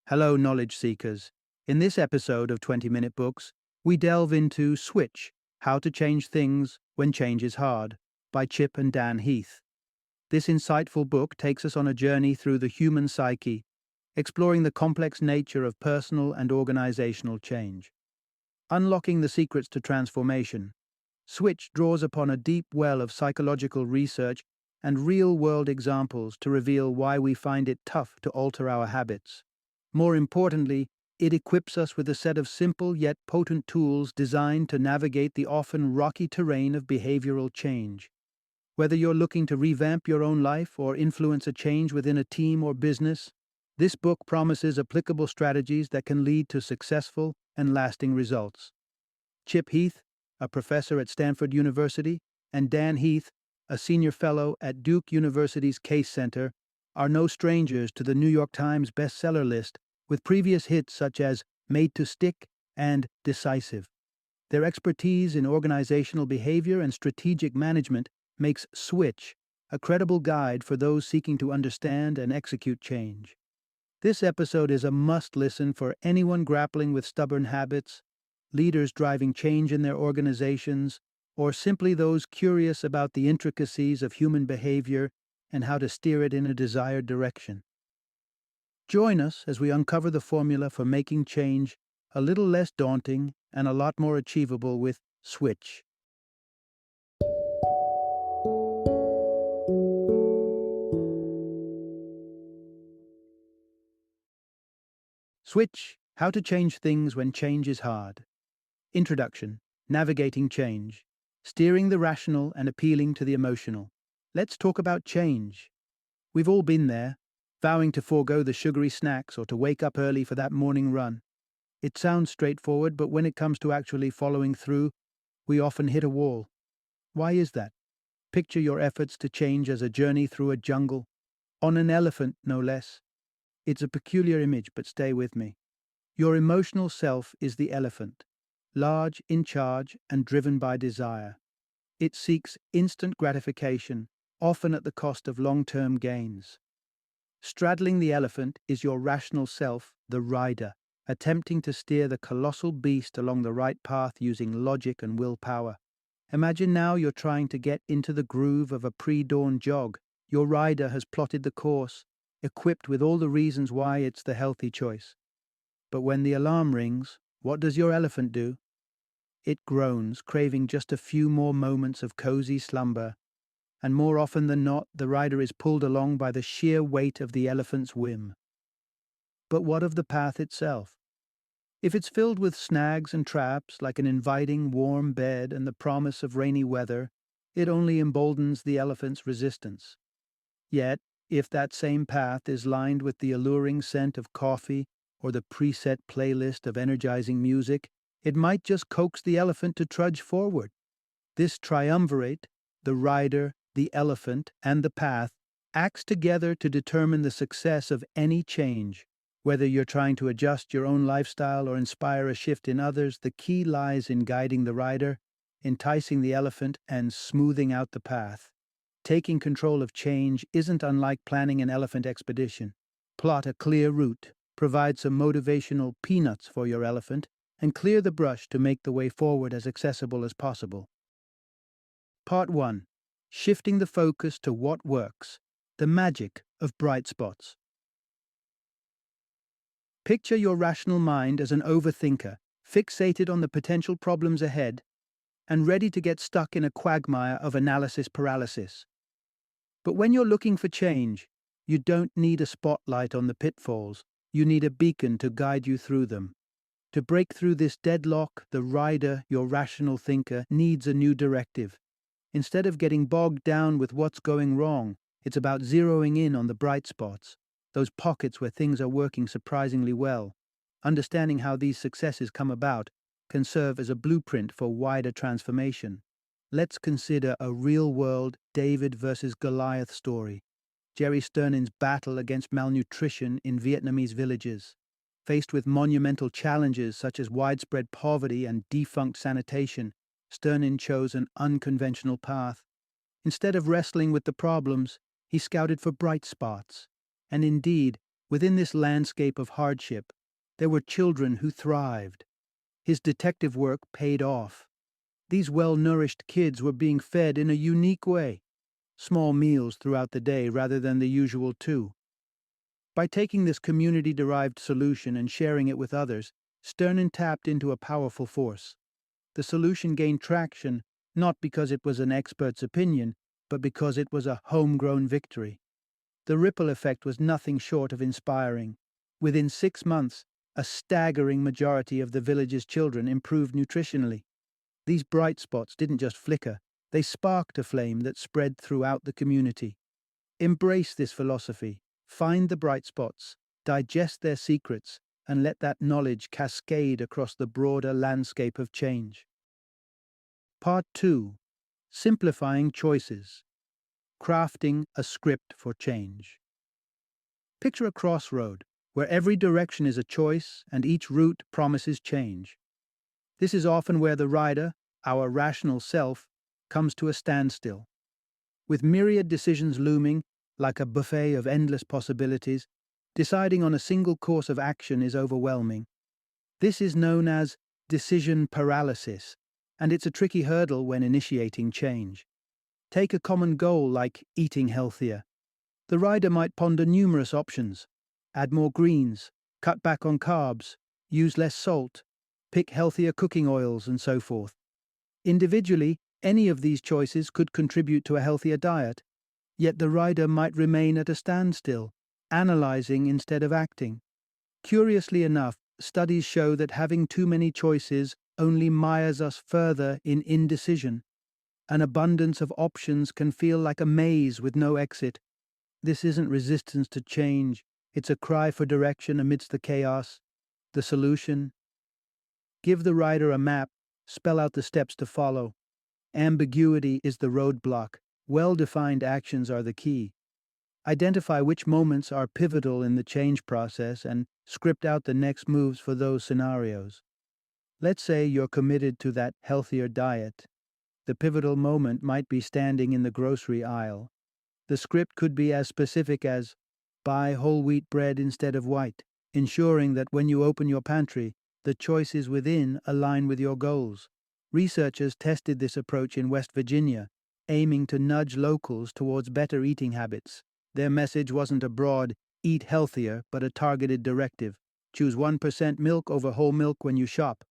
Hello, knowledge seekers. In this episode of 20-Minute Books, we delve into Switch: How to Change Things When Change is Hard by Chip and Dan Heath. This insightful book takes us on a journey through the human psyche, exploring the complex nature of personal and organizational change. Unlocking the secrets to transformation, Switch draws upon a deep well of psychological research and real-world examples to reveal why we find it tough to alter our habits. More importantly, it equips us with a set of simple yet potent tools designed to navigate the often rocky terrain of behavioral change. Whether you're looking to revamp your own life or influence a change within a team or business, this book promises applicable strategies that can lead to successful and lasting results. Chip Heath, a professor at Stanford University, and Dan Heath, a senior fellow at Duke University's Case Center, are no strangers to the New York Times bestseller list, with previous hits such as Made to Stick and Decisive. Their expertise in organizational behavior and strategic management makes Switch a credible guide for those seeking to understand and execute change. This episode is a must-listen for anyone grappling with stubborn habits, leaders driving change in their organizations, or simply those curious about the intricacies of human behavior and how to steer it in a desired direction. Join us as we uncover the formula for making change a little less daunting and a lot more achievable with Switch. Switch: How to Change Things When Change is Hard. Introduction: Navigating Change. Steering the rational and appealing to the emotional. Let's talk about change. We've all been there, vowing to forego the sugary snacks or to wake up early for that morning run. It sounds straightforward, but when it comes to actually following through, we often hit a wall. Why is that? Picture your efforts to change as a journey through a jungle, on an elephant, no less. It's a peculiar image, but stay with me. Your emotional self is the elephant, large, in charge, and driven by desire. It seeks instant gratification, often at the cost of long-term gains. Straddling the elephant is your rational self, the rider, attempting to steer the colossal beast along the right path using logic and willpower. Imagine now you're trying to get into the groove of a pre-dawn jog. Your rider has plotted the course, equipped with all the reasons why it's the healthy choice. But when the alarm rings, what does your elephant do? It groans, craving just a few more moments of cozy slumber, and more often than not, the rider is pulled along by the sheer weight of the elephant's whim. But what of the path itself? If it's filled with snags and traps, like an inviting, warm bed and the promise of rainy weather, it only emboldens the elephant's resistance. Yet, if that same path is lined with the alluring scent of coffee or the preset playlist of energizing music, it might just coax the elephant to trudge forward. This triumvirate, the rider, the elephant, and the path, acts together to determine the success of any change. Whether you're trying to adjust your own lifestyle or inspire a shift in others, the key lies in guiding the rider, enticing the elephant, and smoothing out the path. Taking control of change isn't unlike planning an elephant expedition. Plot a clear route, provide some motivational peanuts for your elephant, and clear the brush to make the way forward as accessible as possible. Part 1. Shifting the focus to what works. The magic of bright spots. Picture your rational mind as an overthinker, fixated on the potential problems ahead, and ready to get stuck in a quagmire of analysis paralysis. But when you're looking for change, you don't need a spotlight on the pitfalls, you need a beacon to guide you through them. To break through this deadlock, the rider, your rational thinker, needs a new directive. Instead of getting bogged down with what's going wrong, it's about zeroing in on the bright spots, those pockets where things are working surprisingly well. Understanding how these successes come about can serve as a blueprint for wider transformation. Let's consider a real-world David versus Goliath story. Jerry Sternin's battle against malnutrition in Vietnamese villages. Faced with monumental challenges such as widespread poverty and defunct sanitation, Sternin chose an unconventional path. Instead of wrestling with the problems, he scouted for bright spots. And indeed, Within this landscape of hardship, there were children who thrived. His detective work paid off. These well-nourished kids were being fed in a unique way, small meals throughout the day rather than the usual two. By taking this community-derived solution and sharing it with others, Sternin tapped into a powerful force. The solution gained traction not because it was an expert's opinion, but because it was a homegrown victory. The ripple effect was nothing short of inspiring. Within 6 months, a staggering majority of the village's children improved nutritionally. These bright spots didn't just flicker, they sparked a flame that spread throughout the community. Embrace this philosophy, find the bright spots, digest their secrets, and let that knowledge cascade across the broader landscape of change. Part 2. Simplifying Choices. Crafting a Script for Change. Picture a crossroad, where every direction is a choice and each route promises change. This is often where the rider, our rational self, comes to a standstill. With myriad decisions looming, like a buffet of endless possibilities, deciding on a single course of action is overwhelming. This is known as decision paralysis, and it's a tricky hurdle when initiating change. Take a common goal like eating healthier. The rider might ponder numerous options: add more greens, cut back on carbs, use less salt, pick healthier cooking oils, and so forth. Individually, any of these choices could contribute to a healthier diet, yet the rider might remain at a standstill, analyzing instead of acting. Curiously enough, studies show that having too many choices only mires us further in indecision. An abundance of options can feel like a maze with no exit. This isn't resistance to change, it's a cry for direction amidst the chaos. The solution? Give the rider a map, spell out the steps to follow. Ambiguity is the roadblock, well-defined actions are the key. Identify which moments are pivotal in the change process and script out the next moves for those scenarios. Let's say you're committed to that healthier diet. The pivotal moment might be standing in the grocery aisle. The script could be as specific as, buy whole wheat bread instead of white, ensuring that when you open your pantry, the choices within align with your goals. Researchers tested this approach in West Virginia, aiming to nudge locals towards better eating habits. Their message wasn't a broad, eat healthier, but a targeted directive. Choose 1% milk over whole milk when you shop.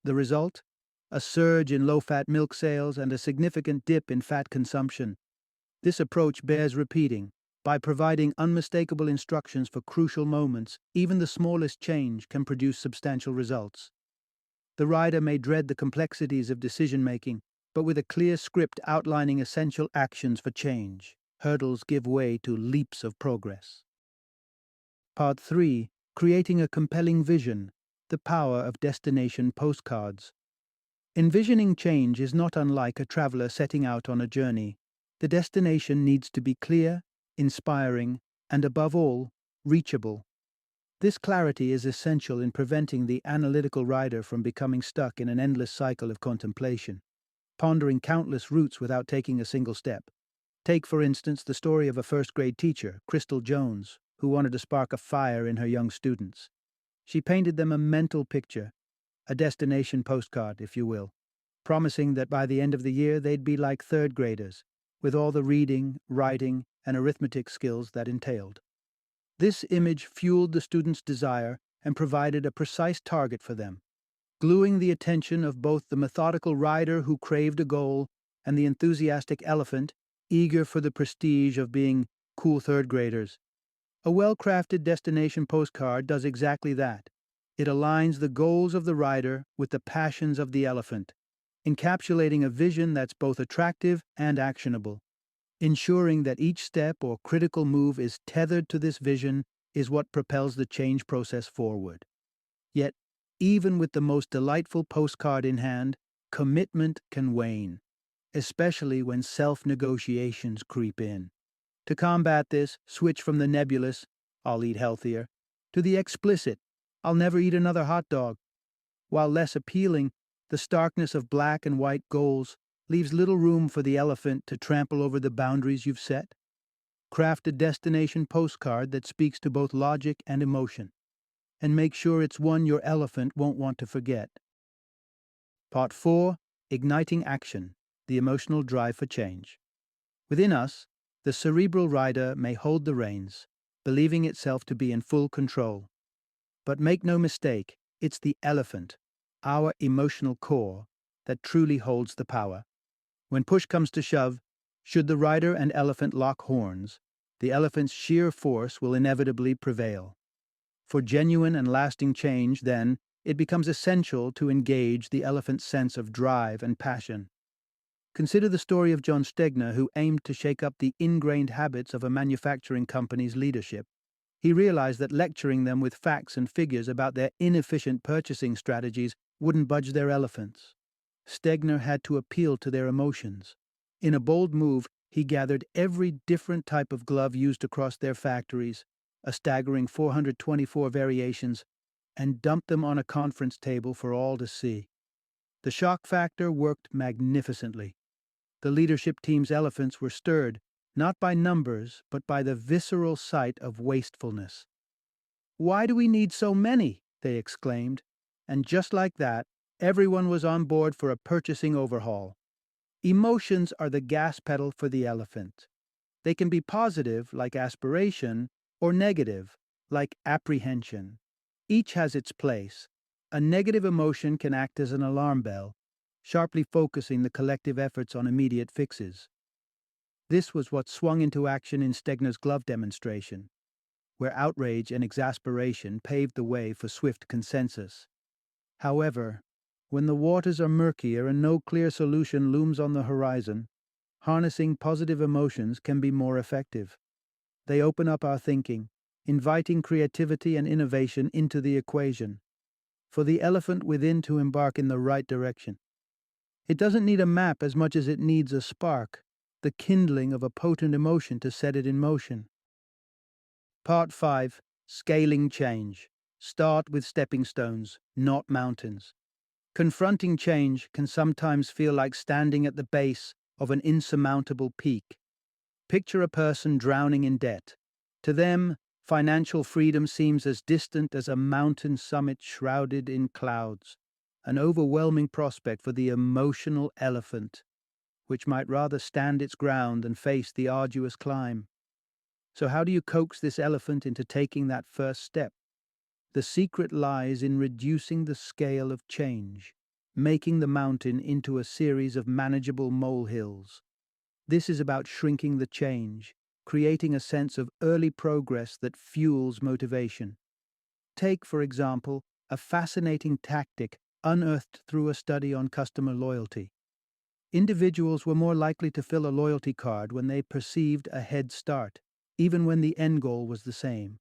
The result? A surge in low-fat milk sales and a significant dip in fat consumption. This approach bears repeating. By providing unmistakable instructions for crucial moments, even the smallest change can produce substantial results. The rider may dread the complexities of decision-making, but with a clear script outlining essential actions for change, hurdles give way to leaps of progress. Part 3. Creating a compelling vision. The power of destination postcards. Envisioning change is not unlike a traveler setting out on a journey. The destination needs to be clear, inspiring, and above all, reachable. This clarity is essential in preventing the analytical rider from becoming stuck in an endless cycle of contemplation, pondering countless routes without taking a single step. Take, for instance, the story of a first-grade teacher, Crystal Jones, who wanted to spark a fire in her young students. She painted them a mental picture, a destination postcard, if you will, promising that by the end of the year they'd be like third graders, with all the reading, writing, and arithmetic skills that entailed. This image fueled the students' desire and provided a precise target for them, gluing the attention of both the methodical rider who craved a goal and the enthusiastic elephant, eager for the prestige of being cool third graders. A well-crafted destination postcard does exactly that. It aligns the goals of the rider with the passions of the elephant, encapsulating a vision that's both attractive and actionable. Ensuring that each step or critical move is tethered to this vision is what propels the change process forward. Yet, even with the most delightful postcard in hand, commitment can wane, especially when self-negotiations creep in. To combat this, switch from the nebulous, "I'll eat healthier," to the explicit, "I'll never eat another hot dog." While less appealing, the starkness of black and white goals leaves little room for the elephant to trample over the boundaries you've set. Craft a destination postcard that speaks to both logic and emotion, and make sure it's one your elephant won't want to forget. Part 4. Igniting Action, the emotional drive for change. Within us, the cerebral rider may hold the reins, believing itself to be in full control. But make no mistake, it's the elephant, our emotional core, that truly holds the power. When push comes to shove, should the rider and elephant lock horns, the elephant's sheer force will inevitably prevail. For genuine and lasting change, then, it becomes essential to engage the elephant's sense of drive and passion. Consider the story of John Stegner, who aimed to shake up the ingrained habits of a manufacturing company's leadership. He realized that lecturing them with facts and figures about their inefficient purchasing strategies wouldn't budge their elephants. Stegner had to appeal to their emotions. In a bold move, he gathered every different type of glove used across their factories, a staggering 424 variations, and dumped them on a conference table for all to see. The shock factor worked magnificently. The leadership team's elephants were stirred, not by numbers, but by the visceral sight of wastefulness. "Why do we need so many?" they exclaimed. And just like that, everyone was on board for a purchasing overhaul. Emotions are the gas pedal for the elephant. They can be positive, like aspiration, or negative, like apprehension. Each has its place. A negative emotion can act as an alarm bell, sharply focusing the collective efforts on immediate fixes. This was what swung into action in Stegner's glove demonstration, where outrage and exasperation paved the way for swift consensus. However, when the waters are murkier and no clear solution looms on the horizon, harnessing positive emotions can be more effective. They open up our thinking, inviting creativity and innovation into the equation, for the elephant within to embark in the right direction. It doesn't need a map as much as it needs a spark, the kindling of a potent emotion to set it in motion. Part 5. Scaling Change. Start with stepping stones, not mountains. Confronting change can sometimes feel like standing at the base of an insurmountable peak. Picture a person drowning in debt. To them, financial freedom seems as distant as a mountain summit shrouded in clouds, an overwhelming prospect for the emotional elephant, which might rather stand its ground than face the arduous climb. So how do you coax this elephant into taking that first step? The secret lies in reducing the scale of change, making the mountain into a series of manageable molehills. This is about shrinking the change, creating a sense of early progress that fuels motivation. Take, for example, a fascinating tactic unearthed through a study on customer loyalty. Individuals were more likely to fill a loyalty card when they perceived a head start, even when the end goal was the same.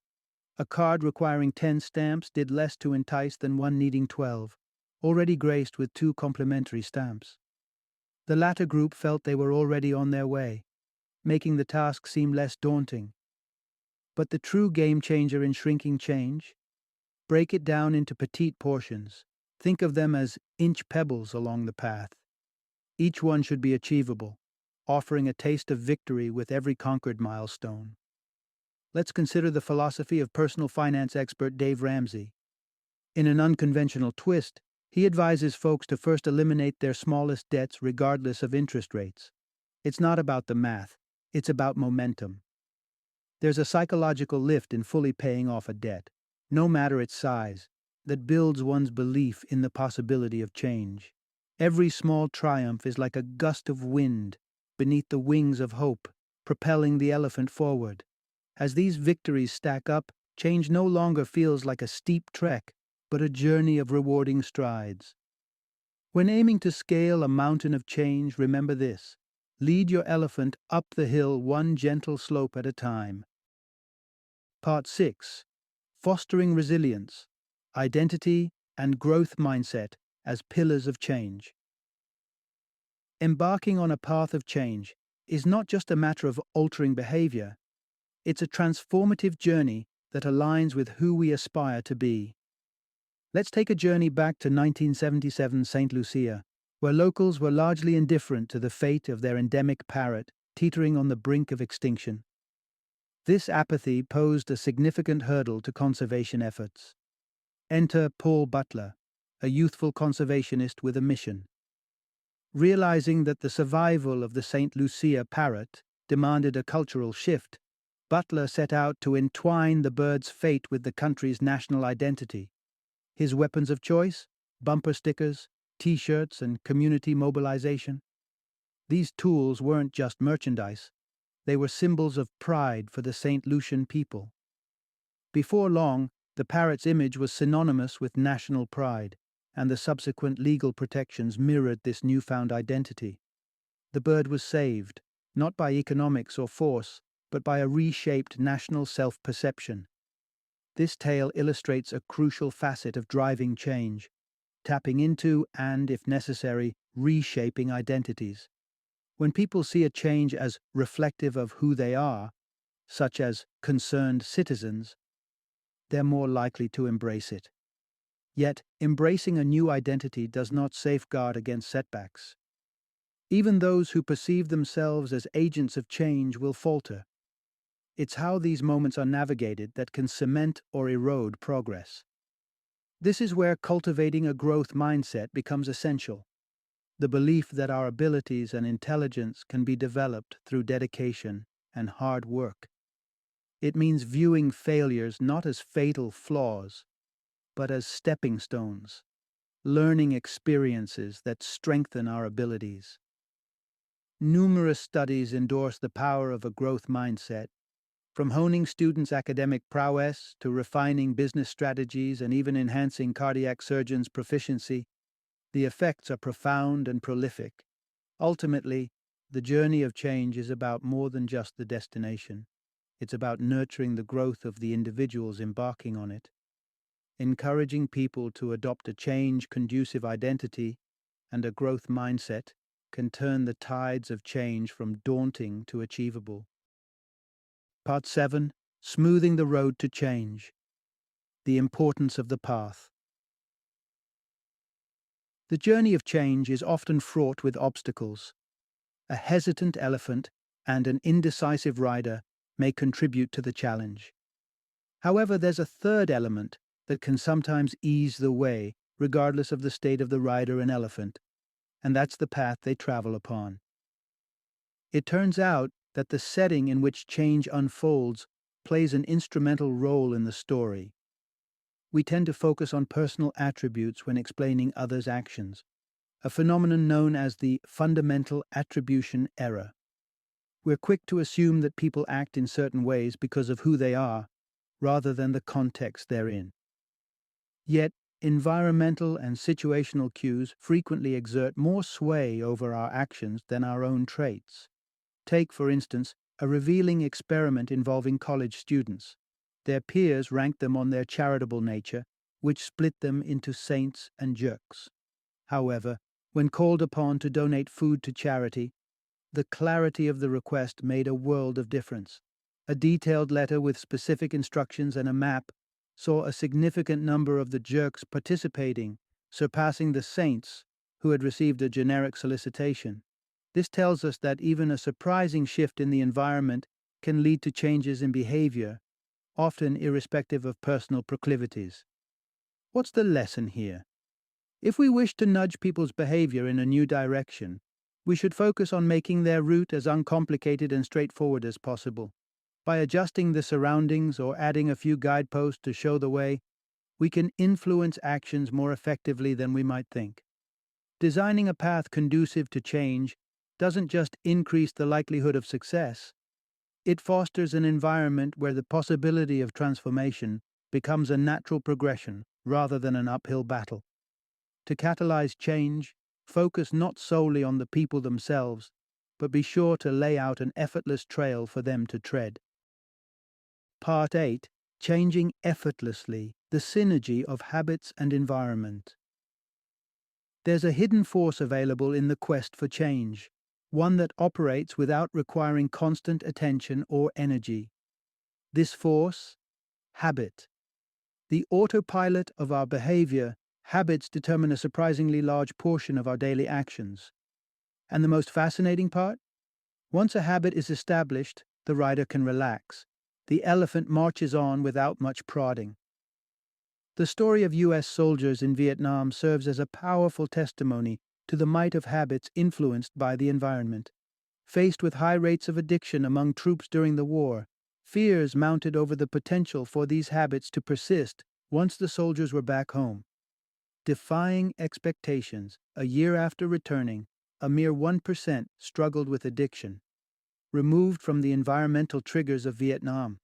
A card requiring 10 stamps did less to entice than one needing 12, already graced with 2 complimentary stamps. The latter group felt they were already on their way, making the task seem less daunting. But the true game changer in shrinking change? Break it down into petite portions. Think of them as inch pebbles along the path. Each one should be achievable, offering a taste of victory with every conquered milestone. Let's consider the philosophy of personal finance expert Dave Ramsey. In an unconventional twist, he advises folks to first eliminate their smallest debts regardless of interest rates. It's not about the math, it's about momentum. There's a psychological lift in fully paying off a debt, no matter its size, that builds one's belief in the possibility of change. Every small triumph is like a gust of wind beneath the wings of hope, propelling the elephant forward. As these victories stack up, change no longer feels like a steep trek, but a journey of rewarding strides. When aiming to scale a mountain of change, remember this: lead your elephant up the hill one gentle slope at a time. Part 6. Fostering Resilience, Identity and Growth Mindset as Pillars of Change. Embarking on a path of change is not just a matter of altering behavior, it's a transformative journey that aligns with who we aspire to be. Let's take a journey back to 1977 St. Lucia, where locals were largely indifferent to the fate of their endemic parrot teetering on the brink of extinction. This apathy posed a significant hurdle to conservation efforts. Enter Paul Butler, a youthful conservationist with a mission. Realizing that the survival of the St. Lucia parrot demanded a cultural shift, Butler set out to entwine the bird's fate with the country's national identity. His weapons of choice? Bumper stickers, t-shirts, and community mobilization. These tools weren't just merchandise, they were symbols of pride for the St. Lucian people. Before long, the parrot's image was synonymous with national pride, and the subsequent legal protections mirrored this newfound identity. The bird was saved, not by economics or force, but by a reshaped national self-perception. This tale illustrates a crucial facet of driving change, tapping into and, if necessary, reshaping identities. When people see a change as reflective of who they are, such as concerned citizens, they're more likely to embrace it. Yet, embracing a new identity does not safeguard against setbacks. Even those who perceive themselves as agents of change will falter. It's how these moments are navigated that can cement or erode progress. This is where cultivating a growth mindset becomes essential. The belief that our abilities and intelligence can be developed through dedication and hard work. It means viewing failures not as fatal flaws, but as stepping stones, learning experiences that strengthen our abilities. Numerous studies endorse the power of a growth mindset, from honing students' academic prowess to refining business strategies and even enhancing cardiac surgeons' proficiency. The effects are profound and prolific. Ultimately, the journey of change is about more than just the destination. It's about nurturing the growth of the individuals embarking on it. Encouraging people to adopt a change-conducive identity and a growth mindset can turn the tides of change from daunting to achievable. Part 7. Smoothing the road to change. The importance of the path. The journey of change is often fraught with obstacles. A hesitant elephant and an indecisive rider may contribute to the challenge. However, there's a third element that can sometimes ease the way, regardless of the state of the rider and elephant, and that's the path they travel upon. It turns out that the setting in which change unfolds plays an instrumental role in the story. We tend to focus on personal attributes when explaining others' actions, a phenomenon known as the fundamental attribution error. We're quick to assume that people act in certain ways because of who they are, rather than the context they're in. Yet, environmental and situational cues frequently exert more sway over our actions than our own traits. Take, for instance, a revealing experiment involving college students. Their peers ranked them on their charitable nature, which split them into saints and jerks. However, when called upon to donate food to charity, the clarity of the request made a world of difference. A detailed letter with specific instructions and a map saw a significant number of the jerks participating, surpassing the saints who had received a generic solicitation. This tells us that even a surprising shift in the environment can lead to changes in behavior, often irrespective of personal proclivities. What's the lesson here? If we wish to nudge people's behavior in a new direction, we should focus on making their route as uncomplicated and straightforward as possible. By adjusting the surroundings or adding a few guideposts to show the way, we can influence actions more effectively than we might think. Designing a path conducive to change doesn't just increase the likelihood of success, it fosters an environment where the possibility of transformation becomes a natural progression rather than an uphill battle. To catalyze change, focus not solely on the people themselves, but be sure to lay out an effortless trail for them to tread. Part 8. Changing effortlessly, the synergy of habits and environment. There's a hidden force available in the quest for change, one that operates without requiring constant attention or energy. This force? Habit. The autopilot of our behavior, habits determine a surprisingly large portion of our daily actions. And the most fascinating part? Once a habit is established, the rider can relax. The elephant marches on without much prodding. The story of U.S. soldiers in Vietnam serves as a powerful testimony to the might of habits influenced by the environment. Faced with high rates of addiction among troops during the war, fears mounted over the potential for these habits to persist once the soldiers were back home. Defying expectations, a year after returning, a mere 1% struggled with addiction, removed from the environmental triggers of Vietnam,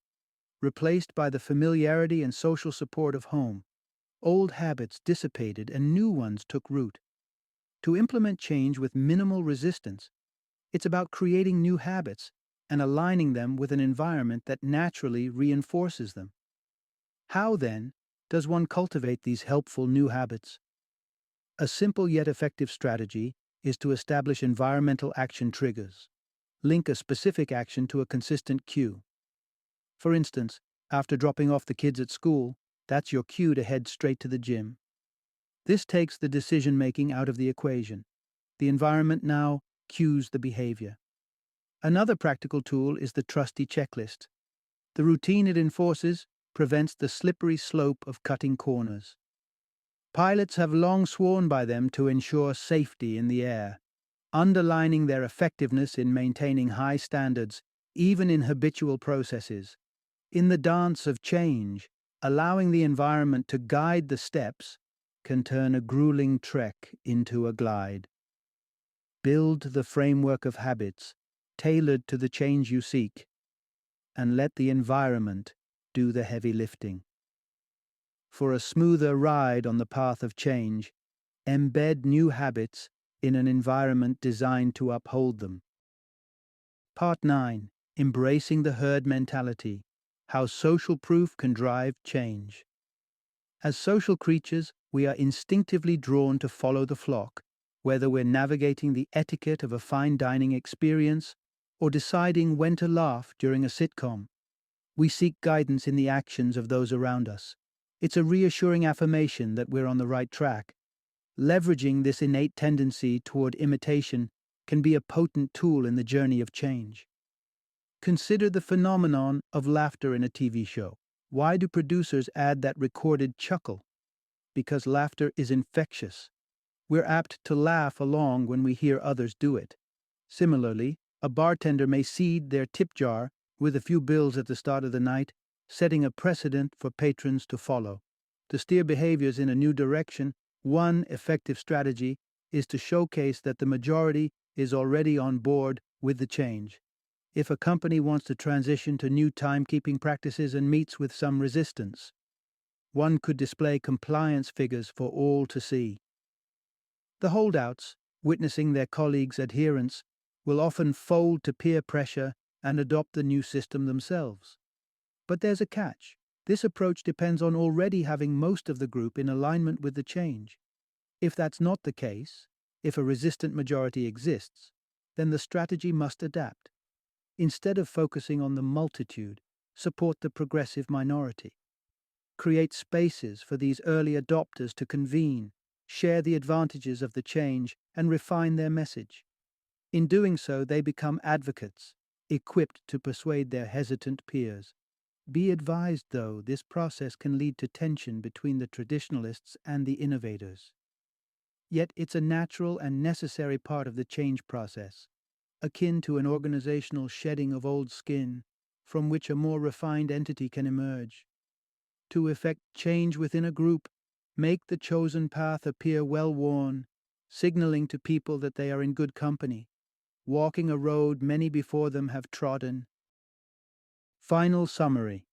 replaced by the familiarity and social support of home. Old habits dissipated and new ones took root. To implement change with minimal resistance, it's about creating new habits and aligning them with an environment that naturally reinforces them. How, then, does one cultivate these helpful new habits? A simple yet effective strategy is to establish environmental action triggers. Link a specific action to a consistent cue. For instance, after dropping off the kids at school, that's your cue to head straight to the gym. This takes the decision-making out of the equation. The environment now cues the behavior. Another practical tool is the trusty checklist. The routine it enforces prevents the slippery slope of cutting corners. Pilots have long sworn by them to ensure safety in the air, underlining their effectiveness in maintaining high standards, even in habitual processes. In the dance of change, allowing the environment to guide the steps can turn a grueling trek into a glide. Build the framework of habits, tailored to the change you seek, and let the environment do the heavy lifting. For a smoother ride on the path of change, embed new habits in an environment designed to uphold them. Part 9. Embracing the herd mentality. How social proof can drive change. As social creatures, we are instinctively drawn to follow the flock, whether we're navigating the etiquette of a fine dining experience or deciding when to laugh during a sitcom. We seek guidance in the actions of those around us. It's a reassuring affirmation that we're on the right track. Leveraging this innate tendency toward imitation can be a potent tool in the journey of change. Consider the phenomenon of laughter in a TV show. Why do producers add that recorded chuckle? Because laughter is infectious. We're apt to laugh along when we hear others do it. Similarly, a bartender may seed their tip jar with a few bills at the start of the night, setting a precedent for patrons to follow. To steer behaviors in a new direction, one effective strategy is to showcase that the majority is already on board with the change. If a company wants to transition to new timekeeping practices and meets with some resistance, one could display compliance figures for all to see. The holdouts, witnessing their colleagues' adherence, will often fold to peer pressure and adopt the new system themselves. But there's a catch. This approach depends on already having most of the group in alignment with the change. If that's not the case, if a resistant majority exists, then the strategy must adapt. Instead of focusing on the multitude, support the progressive minority. Create spaces for these early adopters to convene, share the advantages of the change, and refine their message. In doing so, they become advocates, equipped to persuade their hesitant peers. Be advised, though, this process can lead to tension between the traditionalists and the innovators. Yet it's a natural and necessary part of the change process, akin to an organizational shedding of old skin, from which a more refined entity can emerge. To effect change within a group, make the chosen path appear well-worn, signaling to people that they are in good company, walking a road many before them have trodden. Final summary.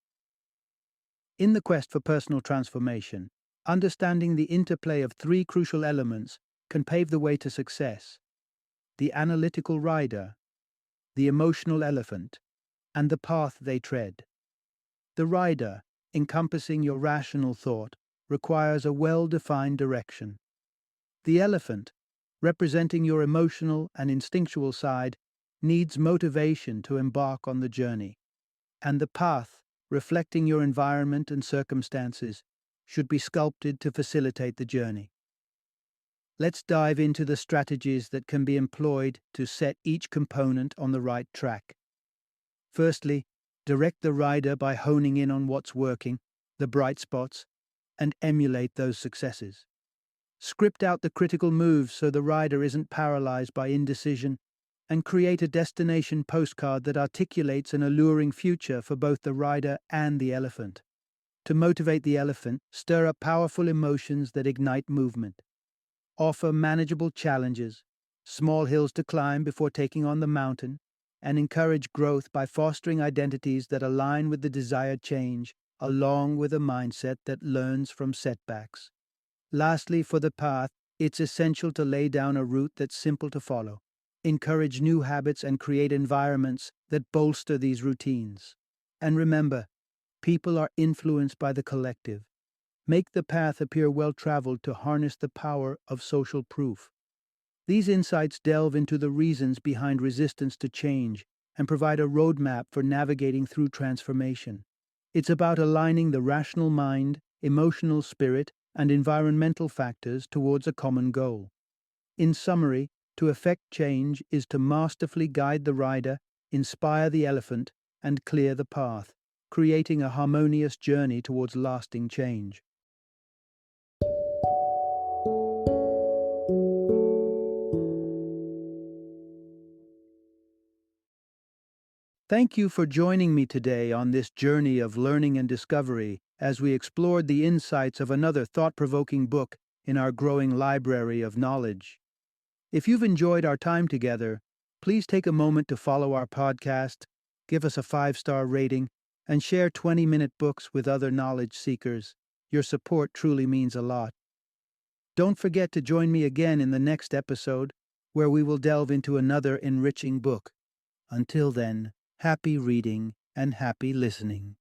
In the quest for personal transformation, understanding the interplay of three crucial elements can pave the way to success: the analytical rider, the emotional elephant, and the path they tread. The rider, encompassing your rational thought, requires a well-defined direction. The elephant, representing your emotional and instinctual side, needs motivation to embark on the journey. And the path, reflecting your environment and circumstances, should be sculpted to facilitate the journey. Let's dive into the strategies that can be employed to set each component on the right track. Firstly, Direct the rider by honing in on what's working, the bright spots, and emulate those successes. Script out the critical moves so the rider isn't paralyzed by indecision, and create a destination postcard that articulates an alluring future for both the rider and the elephant. To motivate the elephant, stir up powerful emotions that ignite movement. Offer manageable challenges, small hills to climb before taking on the mountain, and encourage growth by fostering identities that align with the desired change, along with a mindset that learns from setbacks. Lastly, for the path, it's essential to lay down a route that's simple to follow. Encourage new habits and create environments that bolster these routines. And remember, people are influenced by the collective. Make the path appear well-traveled to harness the power of social proof. These insights delve into the reasons behind resistance to change and provide a roadmap for navigating through transformation. It's about aligning the rational mind, emotional spirit, and environmental factors towards a common goal. In summary, to effect change is to masterfully guide the rider, inspire the elephant, and clear the path, creating a harmonious journey towards lasting change. Thank you for joining me today on this journey of learning and discovery as we explored the insights of another thought-provoking book in our growing library of knowledge. If you've enjoyed our time together, please take a moment to follow our podcast, give us a 5-star rating, and share 20-minute books with other knowledge seekers. Your support truly means a lot. Don't forget to join me again in the next episode, where we will delve into another enriching book. Until then, happy reading and happy listening.